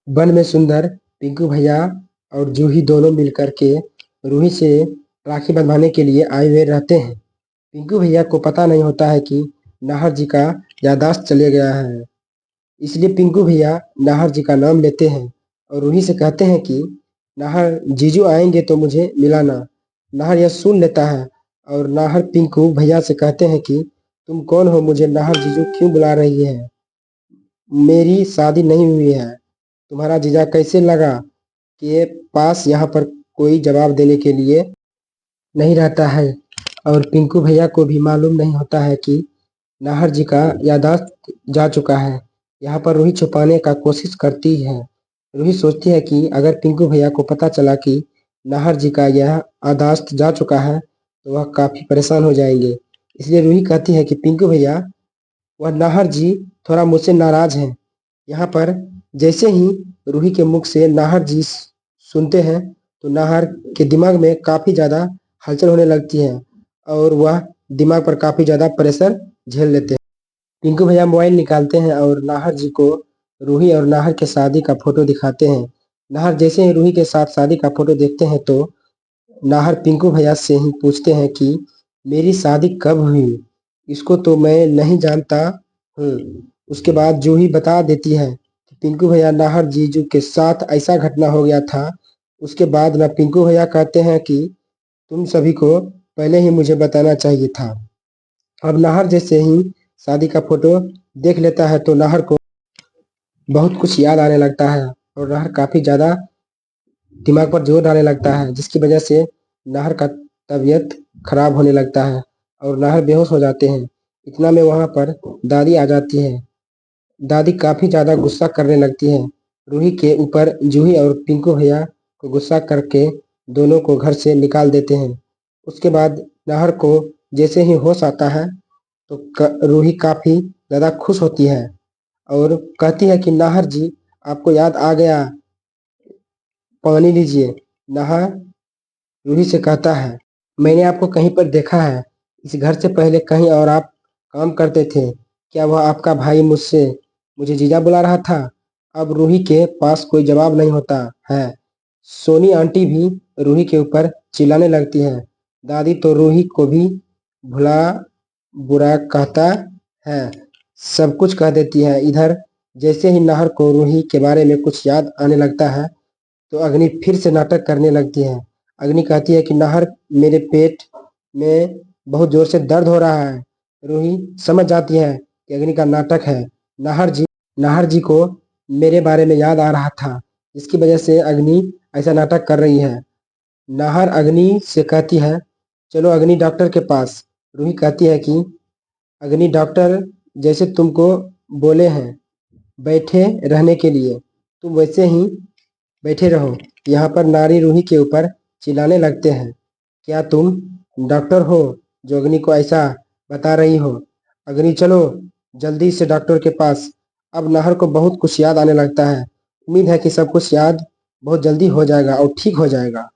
One में सुंदर पिंकू भैया और जूही दोनों मिलकर के रूही से राखी बंधवाने के लिए आए हुए रहते हैं। पिंकू भैया को पता नहीं होता है कि नाहर जी का याददाश्त चले गया है। इसलिए पिंकू भैया नाहर जी का नाम लेते हैं और रूही से कहते हैं कि नाहर जीजू आएंगे तो मुझे मिलाना। नाहर यह सुन लेता है और नाहर पिंकू भैया से कहते हैं कि तुम कौन हो, मुझे नाहर जीजू क्यों बुला रही है? मेरी शादी नहीं हुई है। तुम्हारा जीजा कैसे लगा? के पास यहाँ पर कोई जवाब देने के लिए नहीं रहता है और पिंकू भैया को भी मालूम नहीं होता है कि नाहर जी का याददाश्त जा चुका है। यहाँ पर रूही छुपाने का कोशिश करती है। रूही सोचती है कि अगर पिंकू भैया को पता चला कि नाहर जी का यह याददाश्त जा चुका है तो वह काफ़ी परेशान हो जाएंगे। इसलिए रूही कहती है कि पिंकू भैया, वह नाहर जी थोड़ा मुझसे नाराज हैं। यहाँ पर जैसे ही रूही के मुख से नाहर जी सुनते हैं तो नाहर के दिमाग में काफ़ी ज़्यादा हलचल होने लगती है और वह दिमाग पर काफ़ी ज़्यादा प्रेशर झेल लेते हैं। पिंकू भैया मोबाइल निकालते हैं और नाहर जी को रूही और नाहर के शादी का फोटो दिखाते हैं। नाहर जैसे ही रूही के साथ शादी का फोटो देखते हैं तो नाहर पिंकू भैया से ही पूछते हैं कि मेरी शादी कब हुई? इसको तो मैं नहीं जानता हूँ। उसके बाद जूही बता देती है कि पिंकू भैया, नाहर जीजू के साथ ऐसा घटना हो गया था। उसके बाद ना पिंकू भैया कहते हैं कि तुम सभी को पहले ही मुझे बताना चाहिए था। अब नाहर जैसे ही शादी का फोटो देख लेता है तो नाहर को बहुत कुछ याद आने लगता है और नाहर काफ़ी ज़्यादा दिमाग पर जोर डालने लगता है, जिसकी वजह से नाहर का तबीयत खराब होने लगता है और नाहर बेहोश हो जाते हैं। इतना में वहाँ पर दादी आ जाती है। दादी काफ़ी ज़्यादा गुस्सा करने लगती है रूही के ऊपर। जूही और पिंकू भैया को गुस्सा करके दोनों को घर से निकाल देते हैं। उसके बाद नाहर को जैसे ही होश आता है तो रूही काफ़ी ज़्यादा खुश होती है और कहती है कि नाहर जी, आपको याद आ गया, पानी लीजिए। नाहर रूही से कहता है, मैंने आपको कहीं पर देखा है। इस घर से पहले कहीं और आप काम करते थे। क्या वह आपका भाई मुझसे मुझे जीजा बुला रहा था? अब रूही के पास कोई जवाब नहीं होता है। सोनी आंटी भी रूही के ऊपर चिल्लाने लगती है। दादी तो रूही को भी भुला बुरा कहता है, सब कुछ कह देती है। इधर जैसे ही नाहर को रूही के बारे में कुछ याद आने लगता है तो अग्नि फिर से नाटक करने लगती है। अग्नि कहती है कि नाहर, मेरे पेट में बहुत जोर से दर्द हो रहा है। रूही समझ जाती है कि अग्नि का नाटक है। नाहर जी को मेरे बारे में याद आ रहा था, जिसकी वजह से अग्नि ऐसा नाटक कर रही है। नाहर अग्नि से कहती है, चलो अग्नि डॉक्टर के पास। रूही कहती है कि अग्नि डॉक्टर जैसे तुमको बोले हैं बैठे रहने के लिए, तुम वैसे ही बैठे रहो। यहाँ पर नारी रूही के ऊपर चिल्लाने लगते हैं, क्या तुम डॉक्टर हो जो अग्नि को ऐसा बता रही हो? अग्नि, चलो जल्दी से डॉक्टर के पास। अब नाहर को बहुत कुछ याद आने लगता है। उम्मीद है कि सब कुछ याद बहुत जल्दी हो जाएगा और ठीक हो जाएगा।